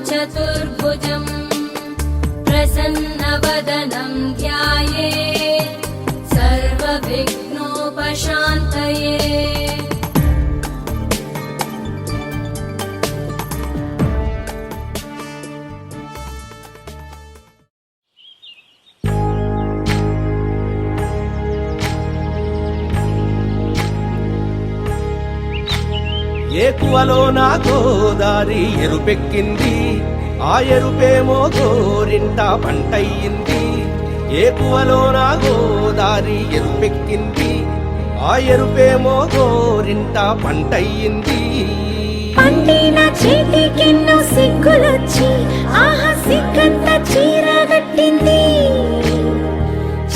चतुर्भुजं प्रसन्नवदनं ध्यायेत् सर्वविघ्नोपशान्तये। ఏకువలో నా గోదారి ఎరుపెక్కింది, ఆ ఎరుపేమో గోరింట పంటయ్యింది. ఏకువలో నా గోదారి ఎరుపెక్కింది, ఆ ఎరుపేమో గోరింట పంటయ్యింది. పండిన చేతికెన్నో సిగ్గులొచ్చి ఆహా సిగ్గంత చీర కట్టింది.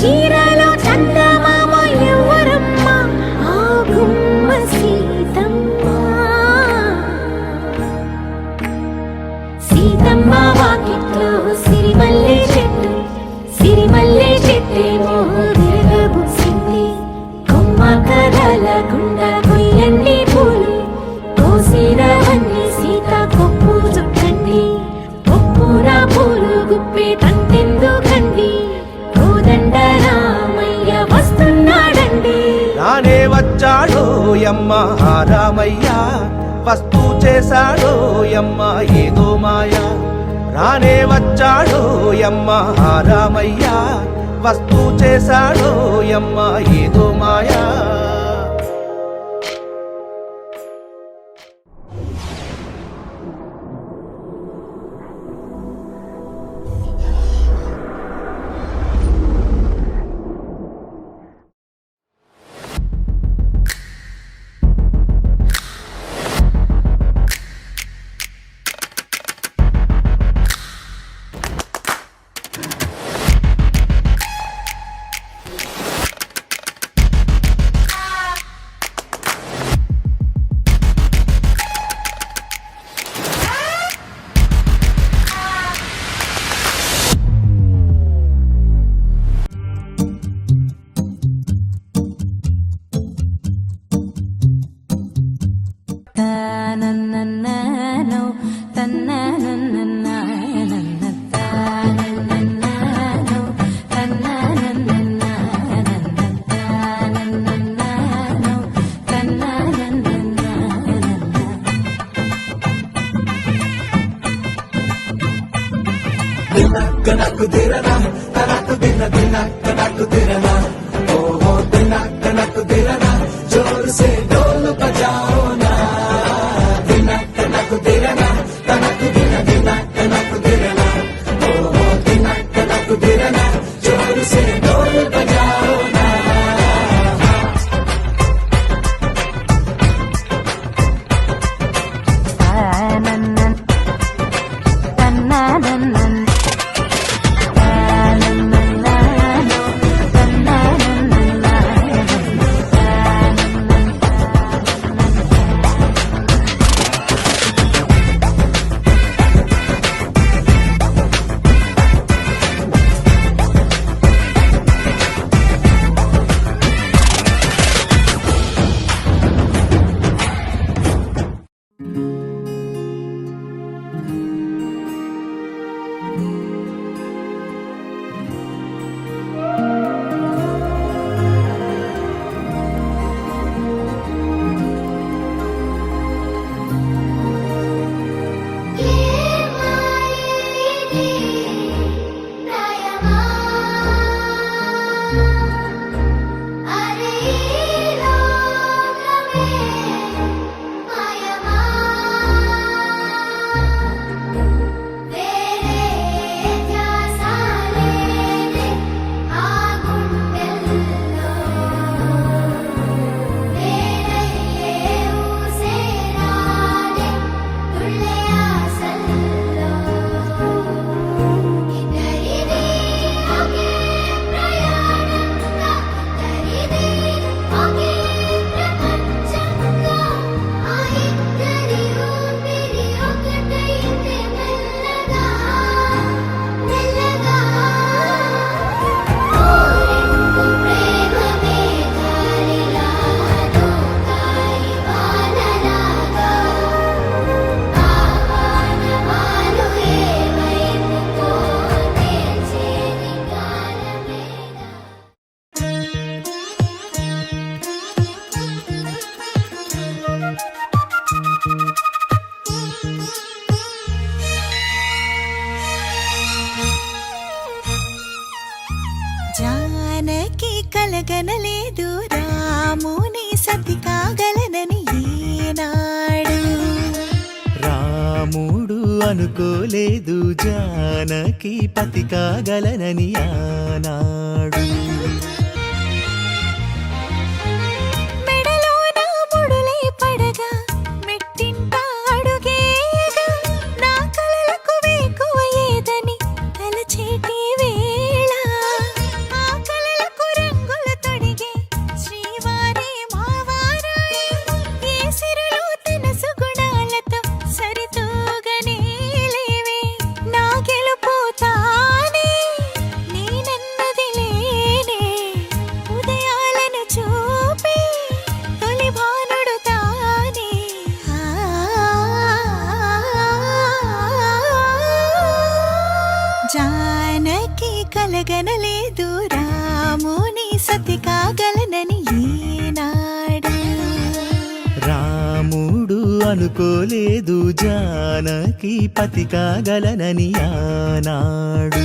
చీరలో చందమామ ఎవరమ్మ, ఆ గుమ్మ సీతమ్మ. సీతమ్మ వాకిట్లో సిరిమల్లె చెట్టు, సిరిమల్లె చెట్టేమో విరగబూసింది. కొమ్మ కదలకుండా కొయ్యండి పూలు, కోసిరవన్నీ సీత కొప్పు చుట్టండి. కొప్పున పూలు గుప్పే తంతెందుకండి, కోదండ రామయ్య వస్తున్నాడండి. రానే వచ్చాడో యమ్మ రామయ్య, వస్తూ చేశాడో యమ్మ ఏదో మాయా. రానే వచ్చాడో యమ్మ రామయ్య, వస్తూ చేశాడో యమ్మ ఏదో మాయా. కనకు దిరనా కనకు దిన దిన కనకు దిరనా ఓహో దిన కనకు దిరనా జోర్ సే ढोल बजाओ ना. దిన కనకు దిరనా కనకు దిన దిన కనకు దిరనా ఓహో దిన కనకు దిరనా జోర్ సే ढोल बजाओ ना. అనుకోలేదు జానకి పతి కాగలనని ఆనాడు. మెడలోన ముడులే పడగా మెట్టింట అడుగేయగా నా కలలకు వేకువ ఏదని తలచేటి వేళ ఆ కలలకు రంగులు తొడిగే శ్రీవారే మావారాయే ఏ సిరులు తన సుగుణాలతో సరితూగనే లేవే నా గెలుపు తానే నేనన్నది లేనే ఉదయాలను చూపే తొలి భానుడు తానే జానకి కలగనలేదు రాముని సతి కాగలనని ఈనాడు. రాముడు అనుకోలేదు జానకి పతి కాగలనని ఆనాడు.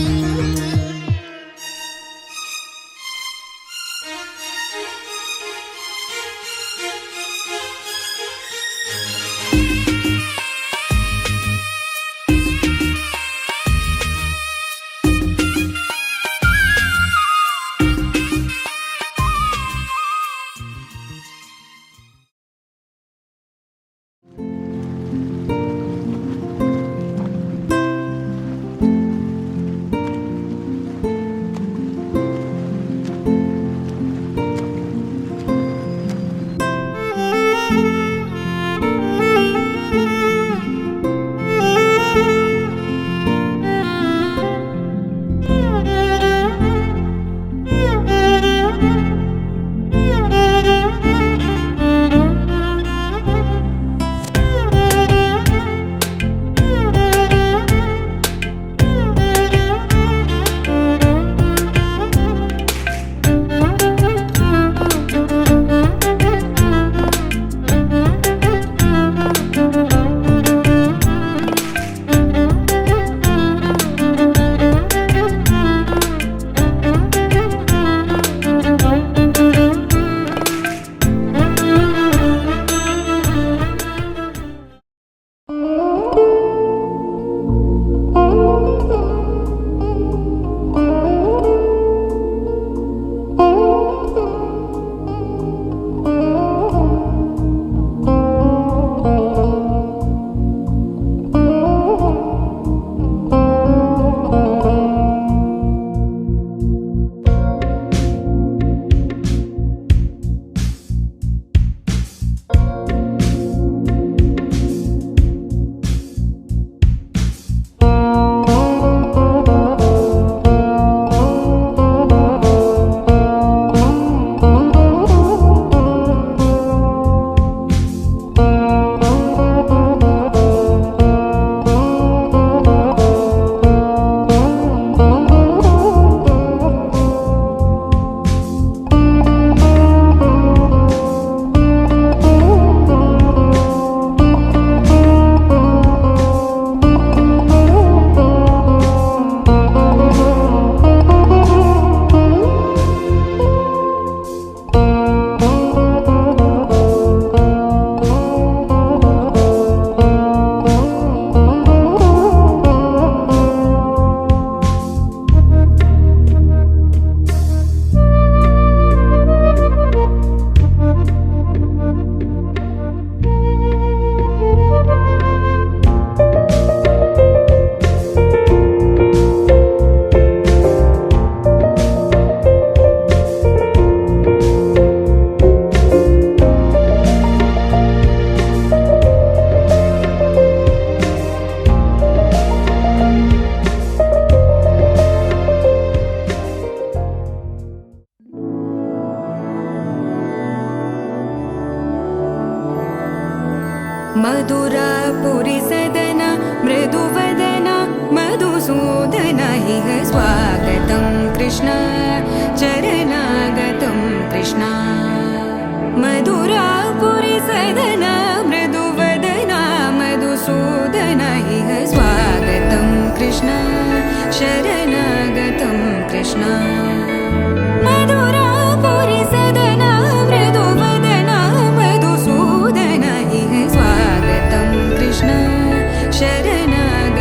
मधुरापुरी सदन मृदुवदन मधुसूदन इह स्वागतं कृष्ण चरणागतं कृष्ण मधुरापुरी सदन मृदुवदन मधुसूदन इह स्वागतं कृष्ण शरणागतं कृष्ण मधुरापुरी सदन मृदुवदन मधुसूदन इह स्वागतं कृष्ण शरणागतं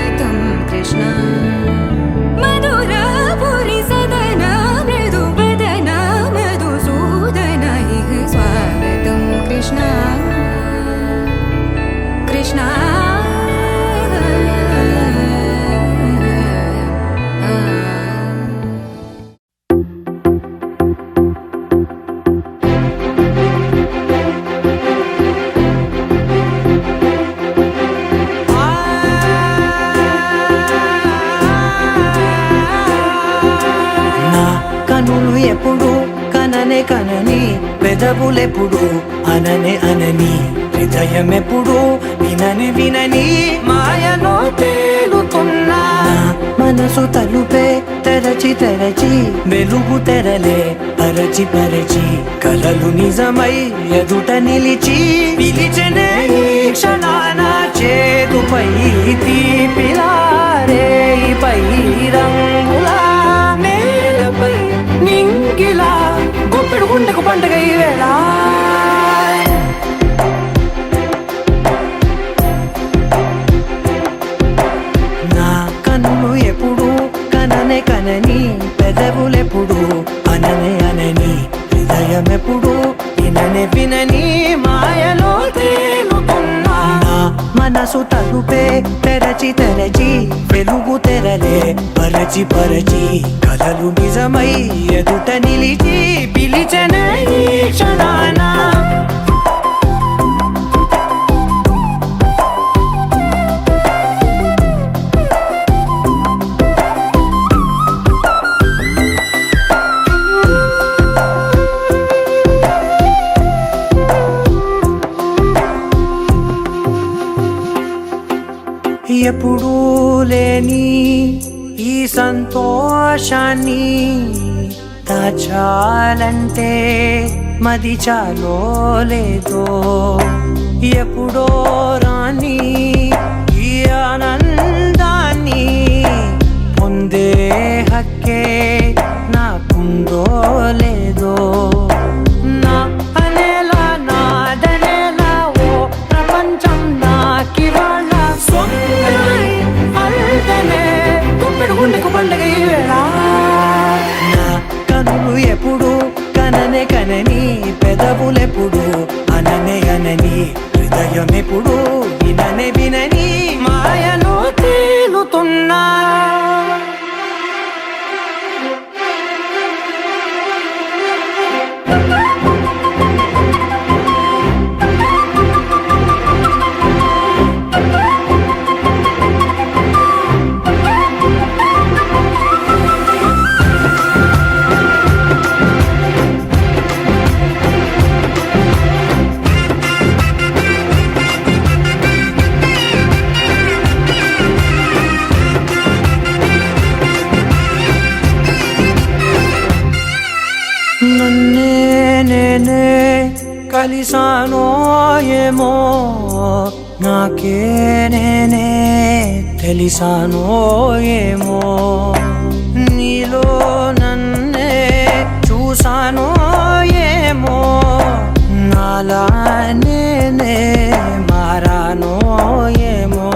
పెదవులెప్పుడు అననే అనని హృదయమెప్పుడు వినని వినని మాయలో తేలుతున్నా మనసు తలుపే తెరచి తెరచి వెలుగు తెరలే పరచి పరచి కలలు నిజమై ఎదుట నిలిచి పిలిచెనే ఈ క్షణాన చేతుపై తీపిలారే పై రంగులా నేలపై నింగిలా గుప్పెడు గుండెకు పండుగ ఈ వేళ నా కన్ను ఎప్పుడు కననే కనని పెదవులెప్పుడు అననే అనని హృదయమెప్పుడు విననే వినని మాయలో తేలుతున్నా నా మనసు తలుపే తెరచి తెరచి వెలుగు తెరలే పరచి పరచి కలలు నిజమై ఎదుట నిలిచి పిలిచెనే ఈ క్షణాన ఎప్పుడూ లేని ఈ సంతోషాన్ని దాచాలంటే మది చాలో లేదో ఎప్పుడో రాని ఈ ఆనందాన్ని పొందే హక్కే నాకుందో లేదో నా అనేలా నాదనేలా ఓ ప్రపంచం నాకివాళ్ళ సొంతమై అల్దనే గుప్పెడు గుండెకు పండుగ ఈ వేళ నా కనులు ఎప్పుడు కననే కనని పెదవులెప్పుడు అననే అనని హృదయమెప్పుడు విననే వినని మాయలో తేలుతున్నా నన్నే నేనే కలిసానో ఏమో నాకే నేనే తెలిసానో ఏమో నీలో నన్నే చూసానో ఏమో నాలా నేనే మారానో ఏమో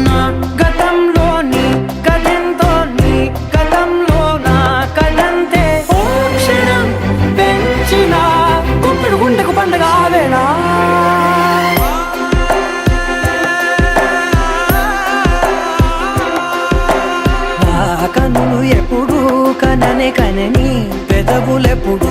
నా గతంలోని గతంతో నీ గతంలో నా కదంతే ఓ క్షణం పెంచిన గుప్పెడు గుండెకు పండుగ వేళ కనులు ఎప్పుడు కననే కనని పెదవులెప్పుడు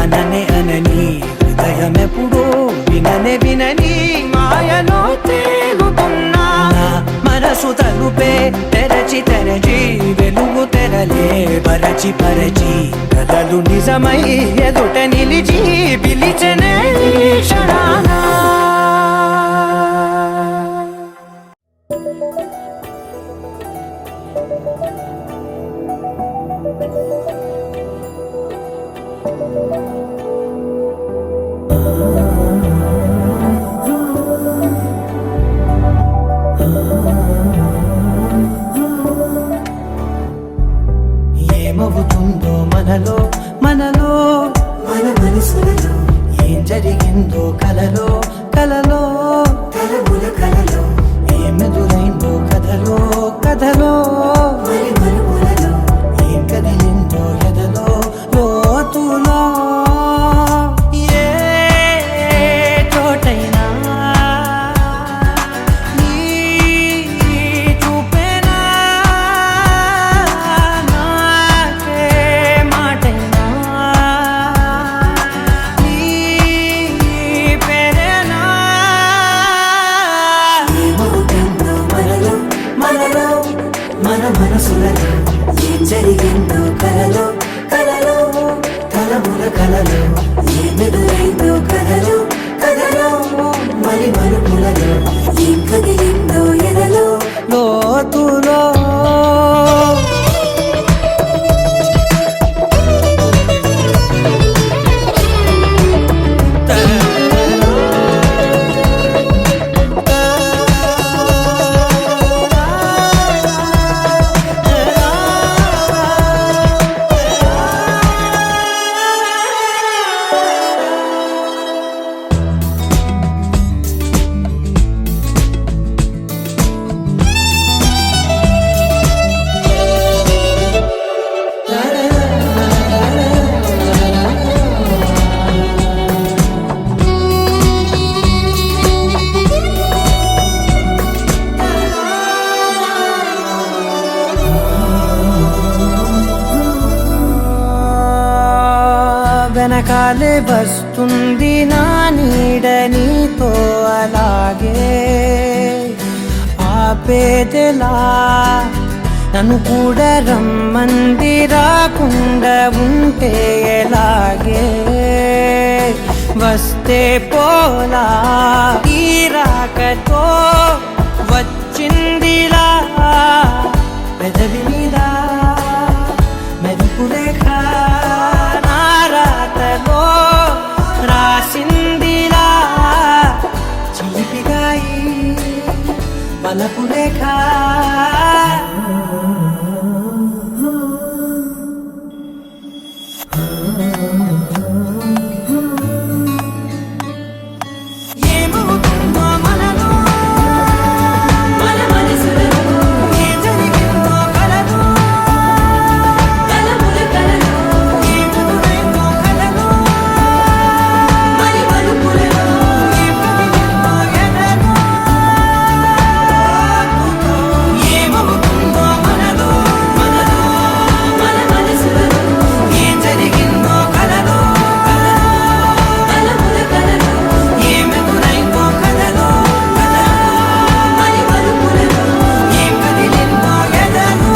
అననే అనని హృదయమెప్పుడు విననే వినని మాయలో తేలుతున్నా నా మనసు తలుపే తెరచి తెరచి వెలుగు తెరలే పరచి పరచి కలలు నిజమై ఎదుట నిలిచి పిలిచెనే ఈ క్షణాన ఏమవుతుందో మనలో మనలో మన మనసులలో ఏం జరిగిందో కలలో కలలో తలముల కలలో ఏమెదురైందో కథలో కథలో మరి మనుములలో ఏం కదిలిందో ఎదలో లోతులో ఏ చోటైనా నీ చూపేనా నాకే మాటైనా నీ పేరేనా ఏమవుతుందో మనలో మనలో మన మనసులలో ఏం జరిగిందో కలలో కలలో తలముల కలలో ఏమి కలకాలే వస్తుంది నా నీడ నీతో అలాగే ఆపేదెలా నన్ను కూడా రమ్మంది రాకుండా ఉంటే ఎలాగే వస్తే పోలా ఈ రాకతో వచ్చిందిలా పెదవి మీద మెరుపు రేఖ నా రాతలో రాసిందిలా చిలిపిగాయి వలపు రేఖ ఏమవుతుందో మనలో మన మనసులలో ఏం జరిగిందో కలదు కలముల కలలో ఏముందో కలదు మరి మలుపులలో ఏం కదిలిందో ఎదలో ఏమవుతుందో మనలో మన మనసులలో ఏం జరిగిందో కలదు కలముల కలలో ఏమెదురైందో కలదు మరి మలుపులలో ఏం కదిలిందో ఎదలో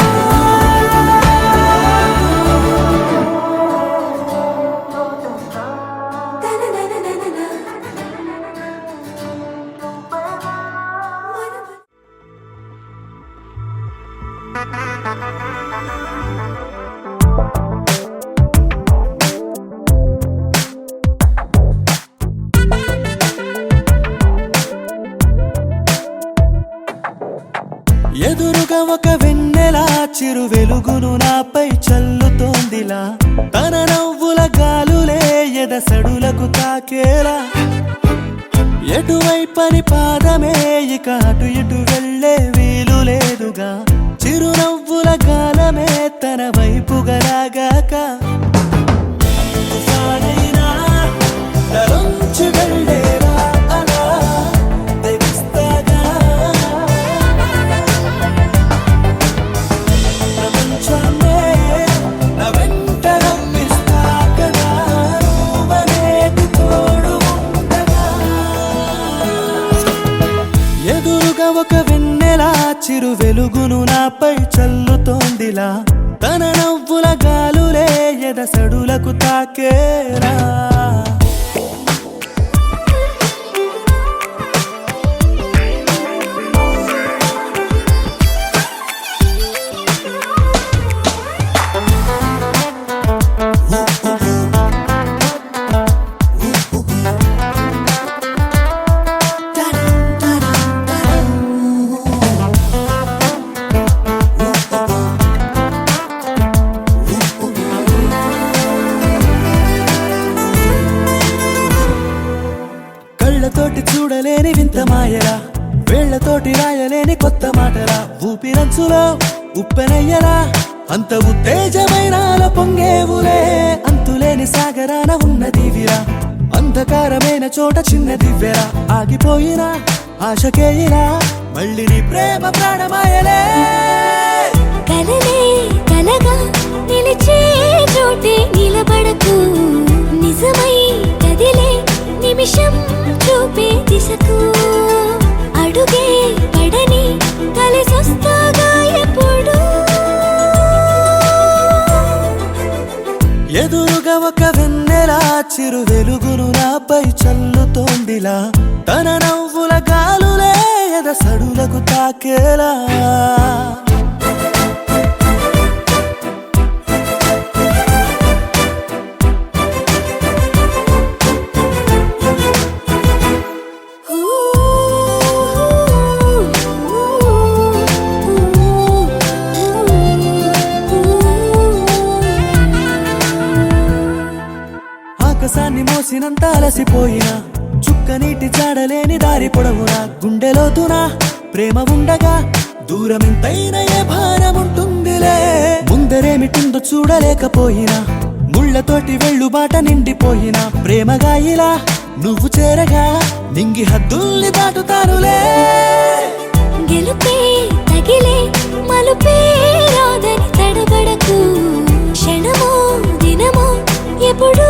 ఎదురుగా ఒక వెన్నెల చిరు వెలుగును నాపై చల్లుతోందిలా తన నవ్వుల గాలులే ఎదసడులకు తాకేలా ఎటువైపని పాదమే ఇక అటు ఇటు వెళ్ళే వీలు లేదుగా చిరునవ్వుల గాలమే తన వైపుగా లాగాక తుఫానైనా తలొంచి వెళ్ళేరా అలా తెగిస్తాగా ప్రపంచాన్నే నా వెంట రప్పిస్తా కదా నువ్వనేది తోడు ఉండగా ఎదురుగా ఒక వెన్నెల చిరు వెలుగును నాపై చల్లుతోందిలా తన నవ్వుల గాలులే ఎదసడులకు తాకేరా కళ్ళతోటి చూడలేని వింత మాయరా వేళ్లతోటి రాయలేని కొత్త మాటరా ఊపిరంచులో ఉప్పెనయ్యరా అంత ఉత్తేజమైన పొంగేవులే అంతులేని సాగరాన ఉన్న దివిరా అంధకారమైన చోట చిన్న దివ్యరా ఆగిపోయినా ఆశకేయినా మళ్ళీ నీ ప్రేమ ప్రాణమాయలే కలలే కలగా నిలిచే చోటే నిలబడకు నిజమై కదిలే నిమిషం చూపే దిశకు అడుగే పడని కలిసొస్తాగా ఎప్పుడు ఎదురుగా ఒక వెన్నెల చిరు వెలుగును నాపై చల్లుతోందిలా తన నవ్వుల గాలులే ఎదసడులకు తాకేలా ఆకాశాన్ని మోసినంత అలసిపోయినా చుక్క నీటి చాడలేని దారి పొడవునా గుండెలోతునా ప్రేమ ఉండగా దూరమింతైన ఏ భారం ఉంటుందిలే ముందరేమిటుందో చూడలేకపోయినా ముళ్ళతోటి వెళ్ళు బాట నిండిపోయినా ప్రేమగా ఇలా నువ్వు చేరగా నింగి హద్దుల్ని దాటుతానులే గెలుపే తగిలే మలుపే రాదని తడబడకు క్షణమో దినమో ఎప్పుడూ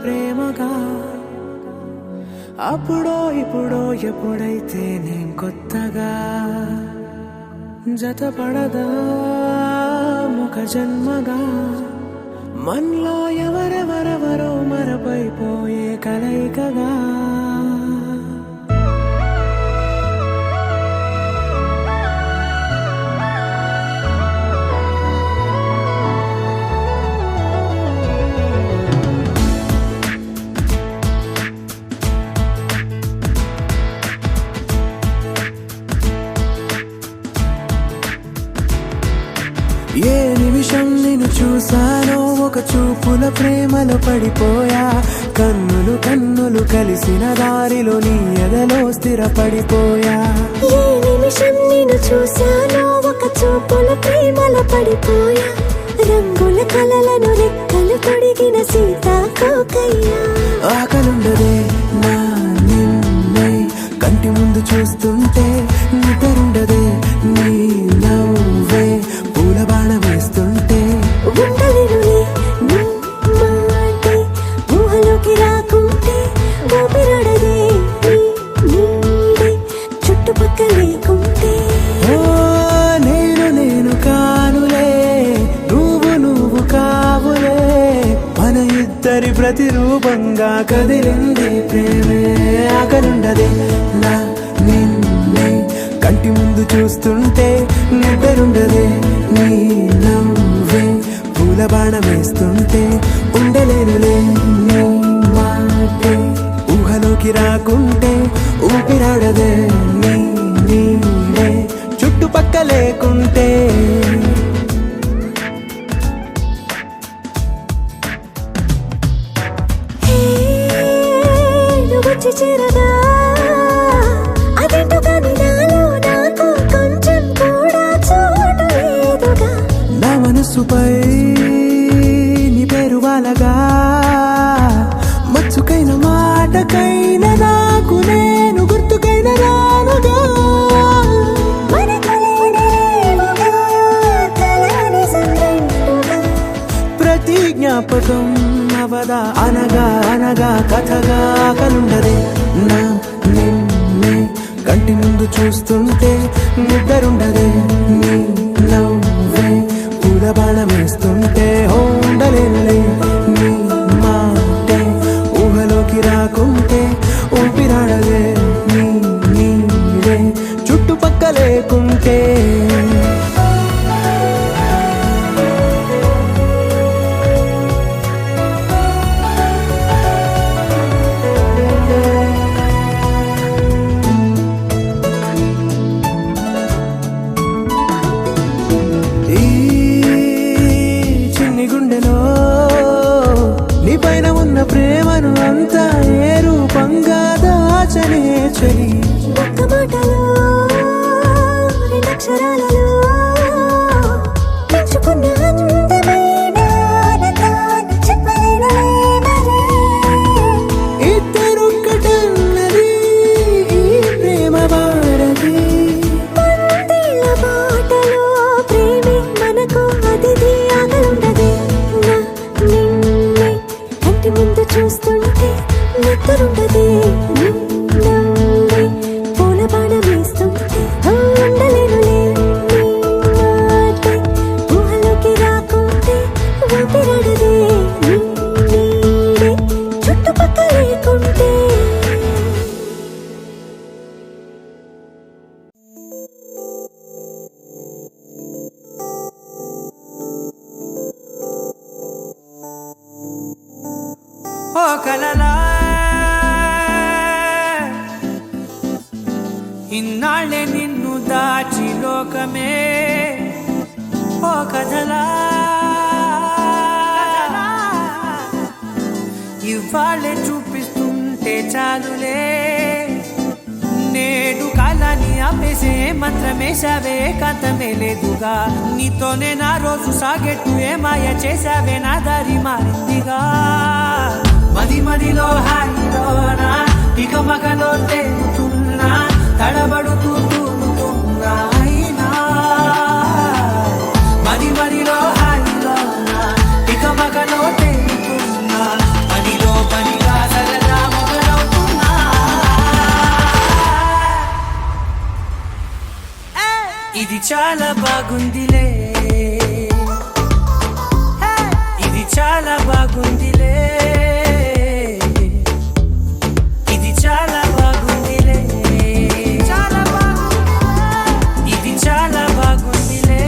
ప్రేమగా అప్పుడో ఇప్పుడో ఎప్పుడైతే నేను కొత్తగా జతపడదా ముఖ జన్మగా మనలో ఎవరెవరెవరో మరపైపోయే కలయికగా ఏ నిమిషం నిన్ను చూసానో ఒక చూపుల ప్రేమలో పడిపోయా కన్నులు కన్నులు కలిసిన దారిలో నీ ఎదలో స్థిరపడిపోయా ఏ నిమిషం నేను చూశానో ఒక చూపుల ప్రేమలో పడిపోయా రంగుల కలలను రెక్కలు తొడిగిన సీతాకోకయ్యా ఆకలుండదే నా నిన్నే కంటి ముందు చూస్తుంటే నిద్రుండదే నీ నవ్వే పూల బాణ వేస్తుంటే ఉండలేనులే నీ మాటే ఊహలోకి రాకుంటే ఊపిరాడదే నీ నీడే చుట్టుపక్కల లేకుంటే ఓ నేను కానులే నువ్వు కావులే మన ఇద్దరి ప్రతిరూపంగా కదిలింది ప్రేమే ఆకలుండదే నా నిన్నే కంటి ముందు చూస్తుంటే నిద్రుండదే నీ నవ్వే పూల బాణ వేస్తుంటే ఉండలేనులే నీ మాటే ఊహలోకి రాకుంటే ఊపిరాడదే నీ నీడే చుట్టుపక్క లేకుంటే హే నువ్వు వచ్చి చేరగా అదేంటో కానీ నాలో నాకు కొంచెం కూడా చోటు లేదుగా నా మనసుపై నీ పేరు వాలగా మచ్చుకైన మాటకైన నాకు నేను గుర్తుకైన రానుగా మనకులేనేమోగా కలని సంగంటుగా ప్రతి జ్ఞాపకం అవదా అనగా అనగా కథగా కలుండదే నా నిన్నే కంటి ముందు చూస్తుంటే నిద్రుండదే నీ నవ్వే పూల బాణ వేస్తుంటే ఉండలేనులే నీ మాటే ఊహలోకి రాకుంటే ఊపిరాడదే నీ నీడే చుట్టుపక్క లేకుంటే ఈ చిన్ని గుండెలో నీ పైన ఉన్న ప్రేమను అంతా ఏ రూపంగా దాచనే చలి ఒక్క మాటలో రెండక్షరాలలో పెంచుకున్న అందమైన ఆనందాన్ని చెప్పలేనులే మరి. ఇద్దరొక్కటన్నది ఈ ప్రేమ వాడది వందేళ్ల బాటలో ప్రేమే మనకు అతిథి ఆగలుండదే నా నిన్నే కంటి ముందు చూస్తుంటే నిద్రుండదే నీ నవ్వే పూల బాణ వేస్తుంటే ఉండలేనులే నీ మాటే ఊహలోకి రాకుంటే ఊపిరాడదే నీ నీడే చుట్టుపక్క లేకుంటే ఓ కలలా ఇన్నాళ్ళే నిన్ను దాచి లోకమే ఓ కథలా ఇవాళ్ళే చూపిస్తుంటే చాలులే నేడు కాలాన్ని ఆపేసే మంత్రమేశావే కాంతమే లేదుగా నీతోనే నా రోజు సాగెట్టు ఏ మాయ చేశావే నా దారి మారిందిగా మది మదిలో హాయిలోనా ఇక మగలో తేలుతున్నా తడబడుతూ తూలుతున్నా అయినా మది మదిలో హాయిలోనా ఇక మగలో తేలుతున్నా మదిలో చాలా బాగుందిలే, ఇది చాలా బాగుందిలే, ఇది చాలా బాగుందిలే, చాలా బాగుంది, ఇది చాలా బాగుందిలే,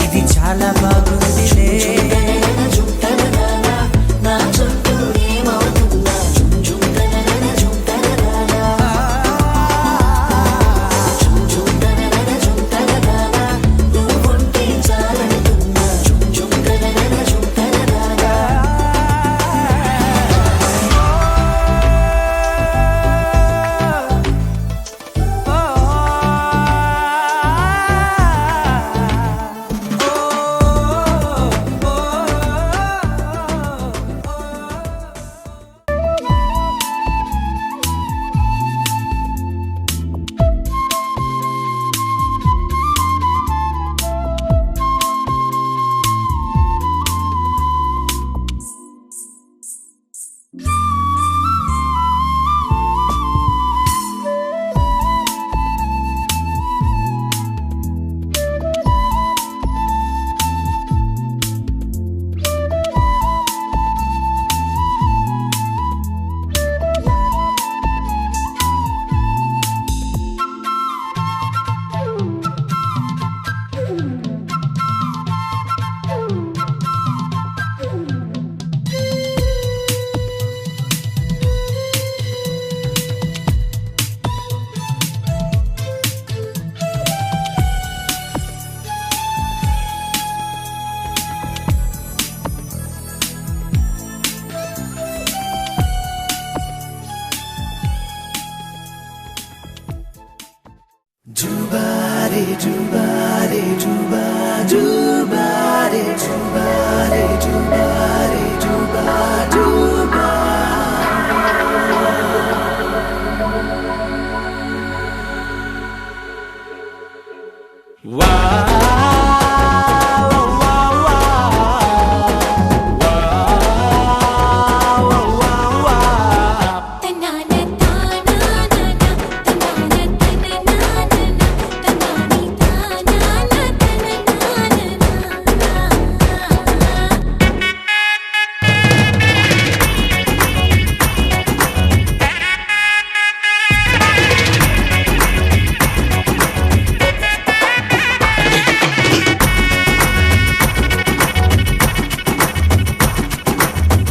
ఇది చాలా బాగుందిలే.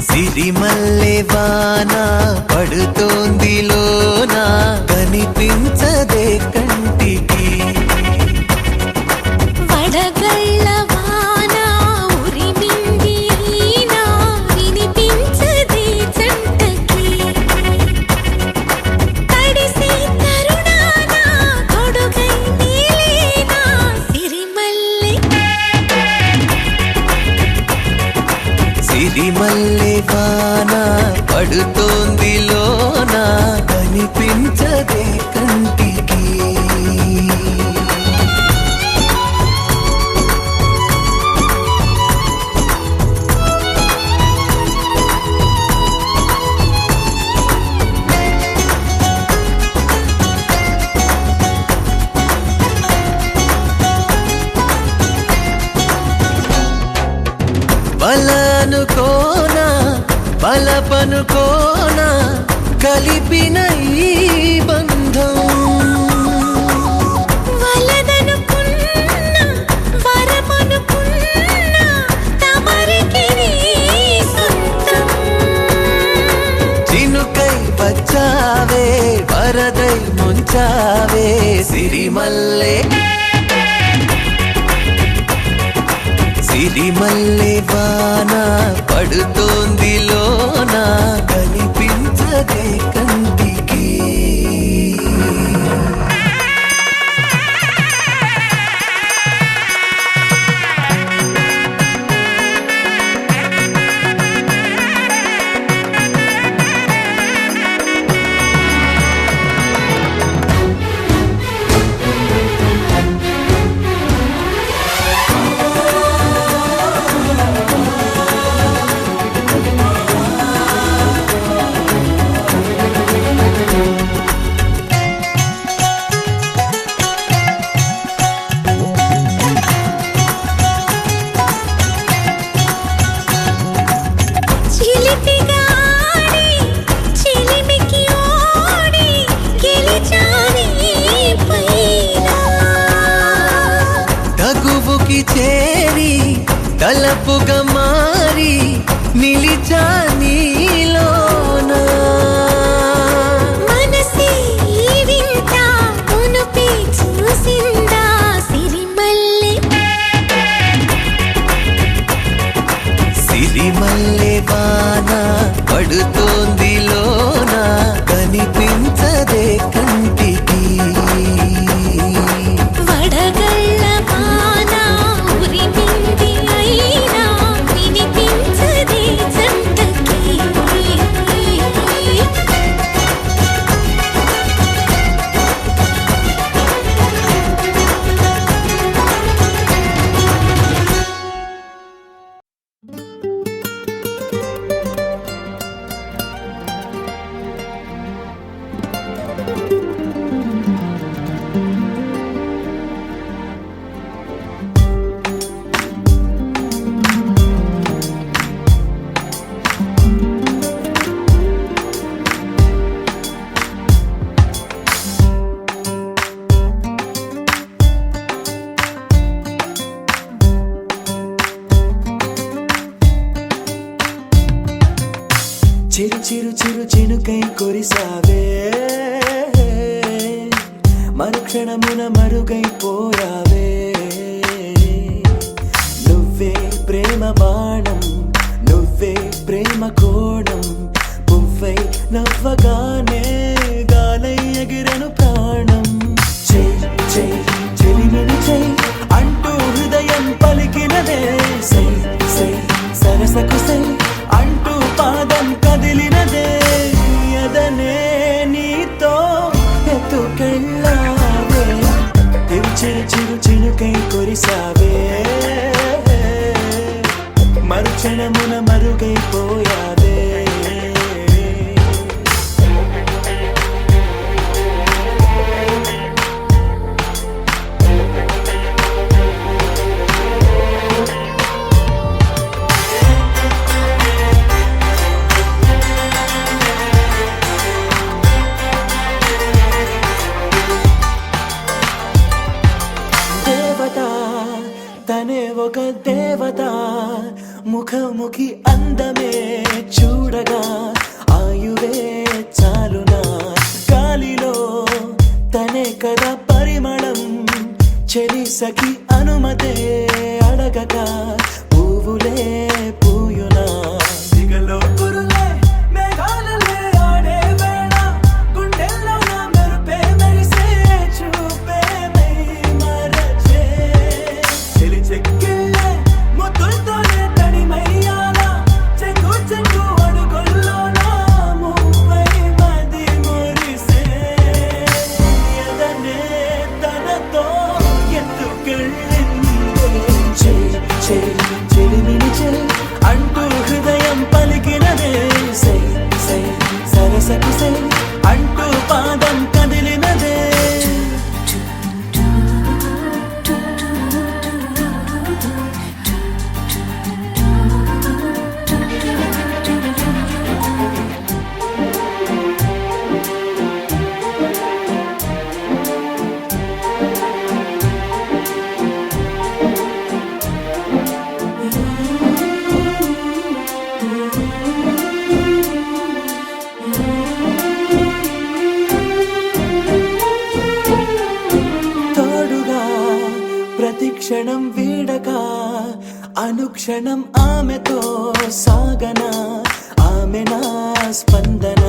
సిరిమల్లె వాన పడుతోంది లోన కనిపించదే కంటికి, వడగళ్ళ వాన ఉరిమింది అయినా వినిపించదే జంటకి, తడిసి తరుణాన తొడుగై నీలేనా సిరిమల్లె. సిరిమల్లె వాన పడుతోంది లోన కనిపించదే కంటికి. బలనుకోనా బలపనుకోనా కలిపిన ఈ బంధం, వలదనుకున్నా వరమనుకున్నా తమరికి నీ సొంతం. చినుకై వచ్చావే వరదై ముంచావే సిరిమల్లె. సిరిమల్లె వాన పడుతోంది లోన కనిపించదే కంటికి. తలపుకి చేరి తలపుగా మారి నిలిచా నీలోనా మనసే ఈ వింత కొనుపి చూసిందా సిరిమల్లె సిరిమల్లె వాన పడుతోంది లోన కనిపించదే కంటికి వడగళ్ళ వాన ఉరిమింది అయినా వినిపించదే జంటకి చిరు చిరు చిరు చినుకై కురిసావే మరుక్షణమున మరుగైపోయావే నువ్వే ప్రేమ బాణం నువ్వే ప్రేమ కోణం పువ్వై నవ్వగానే గాలై ఎగిరెను ప్రాణం చెయ్ చెయ్ చెలిమిని చెయ్ అంటూ హృదయం పలికినదే సై సై సరసకు సై అంటూ పాదం కదిలినదే ఎదనే నీతో ఎత్తుకెళ్ళావే చిరు చిరు చినుకై కురిసావే మరుక్షణమున మరుగైపోయావే తనే ఒక దేవత ముఖముఖి అందమే చూడగా ఆయువే చాలునా గాలిలో తనే కదా పరిమళం చెలి సఖి అనుమతే అడగక పువ్వులే పూయునా సిగలో కురులే మేఘాలలే ఆడే వేళ గుండెల్లో నా మెరుపే మెరిసే చూపే మై మరచే చెలి చెక్కిళ్ళే ముద్దులతోనే తడిమయ్యాల చెంగు చెంగు అడుగుల్లో నా మువ్వై మది మురిసే ఎదనే తనతో ఎత్తుకెళ్ళింది చెలిమిని చెల్ అంటూ హృదయం పలికినదే సై సై సరసకు సై అంటూ పాదం కదిలినదే తోడుగా ప్రతిక్షణం వీడక అనుక్షణం ఆమెతో సాగన ఆమె నా స్పందన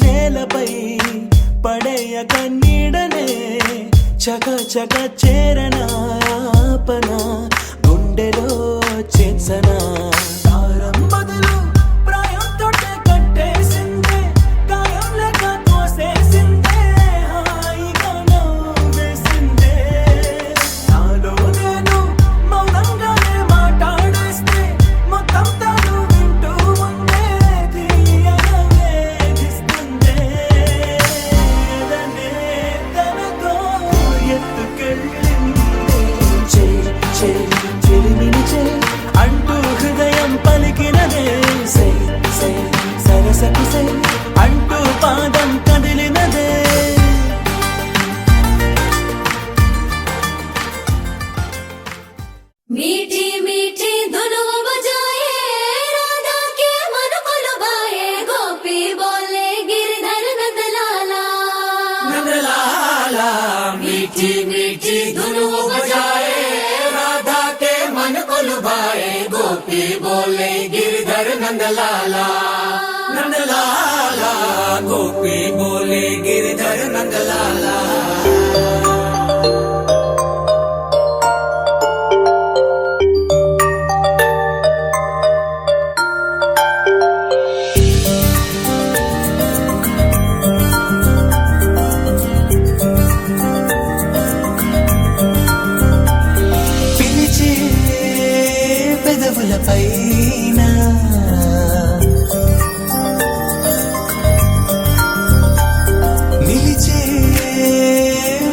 నేలపై పడేయక నీడనే చక చక చేరన ఆపన గుండెలో చేసన దారం బదులు ప్రాయంతో కట్టేసిందే గాయం లేక తోసేసిందే హాయిగా నవ్వేసిందే నాలో నేను మౌనంగానే మాట్లాడేస్తే మొత్తం తను వింటూ ఉండే తీయగా వేధిస్తుందే ఎదనే తనతో ఎత్తుకెళ్ళింది చెలిమిని చెల్ అంటూ मीठी मीठी धुनों बजाए राधा के मन को लुभाए गोपी बोले गिरधर नंदलाला नंदलाला मीठी मीठी धुनों बजाए राधा के मन को लुभाए गोपी बोले गिरधर नंदलाला नंदलाला गोपी बोले गिरधर नंदलाला పిలిచే పెదవుల పైన నిలిచే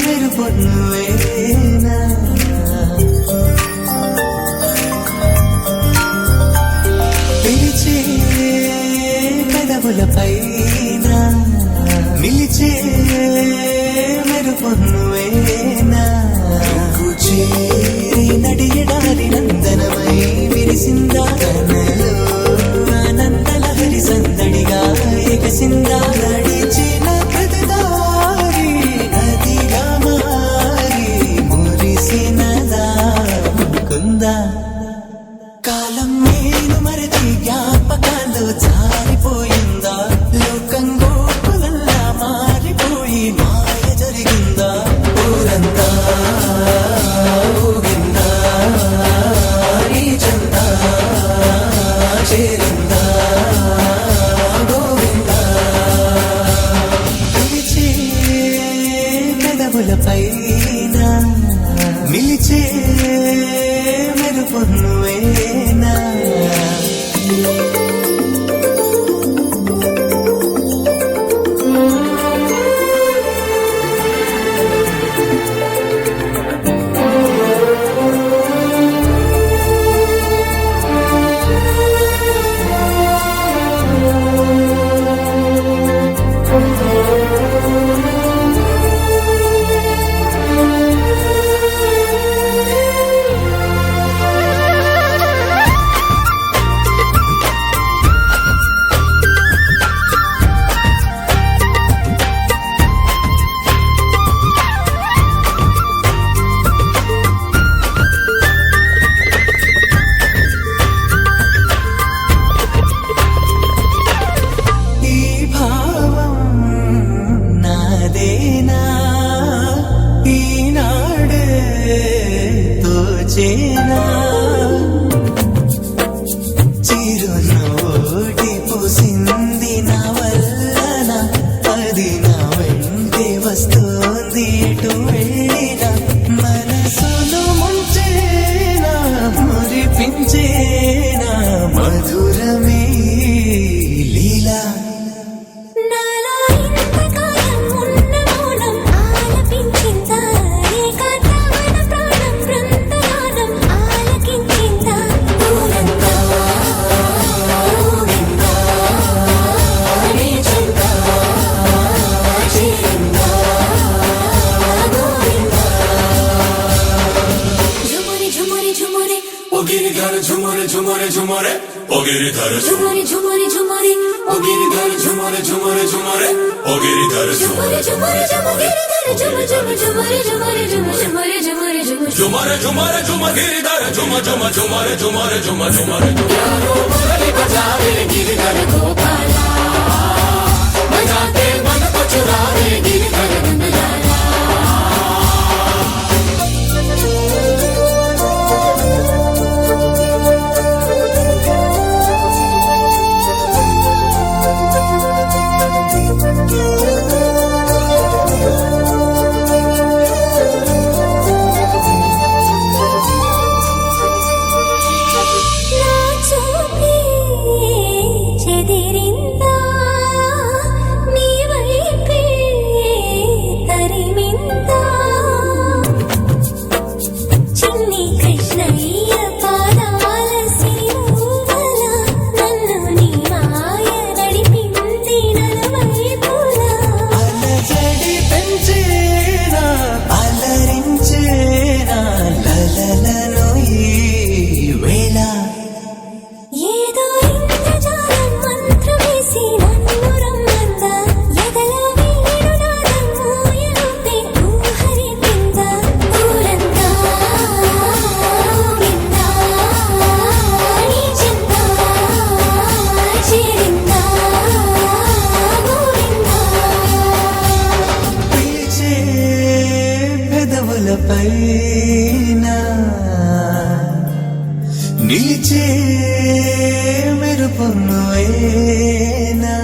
మెరుపొన్నువేనా పిలిచే పెదవుల పైన నిలిచే మెరుపొన్నువేనా చేరి నడియడాలి నందనమై విరిసిందా కనలో ఆనందలహరి సందడిగా ఎగసిందా నడిచిన ప్రతిదారి నదిగా మారి మురిసినదా కుందా కాలం నేను మరచి జ్ఞాపకాల్లో జారిపోయిందా లోకం గోకులల్లా మారిపోయి మాయ జరిగిందా ఊరంతా ఊగిందా నీ చందా చేరిందా గోవిందా పిలిచే పెదవుల పైన నిలిచే మెరుపొన్నువేనా ఈ భావం నాదేనా ఈనాడే తోచేనా చిరునవ్వోటి పూసింది నా వల్లన అది నా వెంటే వస్తోంది ఎటు వెళ్ళినా మనసును ముంచేనా మురిపించేనా మధురమే లీలా నాలో ఇంతకాలం ఉన్న మౌనం ఆలపించిందా ఏకాంతమైన ప్రాణం బృందగానం ఆలకించిందా ఊరంతా ఊగిందా నీ చెంతా చేరిందా గోవిందా ఝుమురి ఝుమురి ఝుమురి ओ गिरिधर झुमरे झुमरे झुमरे ओ गिरिधर ఝుమురి ఝుమురి ఝుమురి ओ गिरिधर झुमरे झुमरे झुमरे ओ गिरिधर ఝుమురి ఝుమురి ఝుమురి ఝుమురి ఝుమురి ఝుమురి ఝుమురి ఝుమురి ఝుమురి झुमरे झुमरे झुम गिरिधर झुम झुम झुमरे झुमरे झुम झुमरे मुरली बजावे गिरिधर गोपाला बजाते मन को चुरावे गिरिधर नंदलाला నా చూపే చెదిరిందా నీ వైపే తరిమిందా చిన్ని కృష్ణయ్య పాదాల సిరువల నన్ను నీ మాయ నడిపింది నలువైపులా అలజడి పెంచేనా అలరించేనా లలలను ఈ పైన నిలిచే మెరుపు నువ్వేనా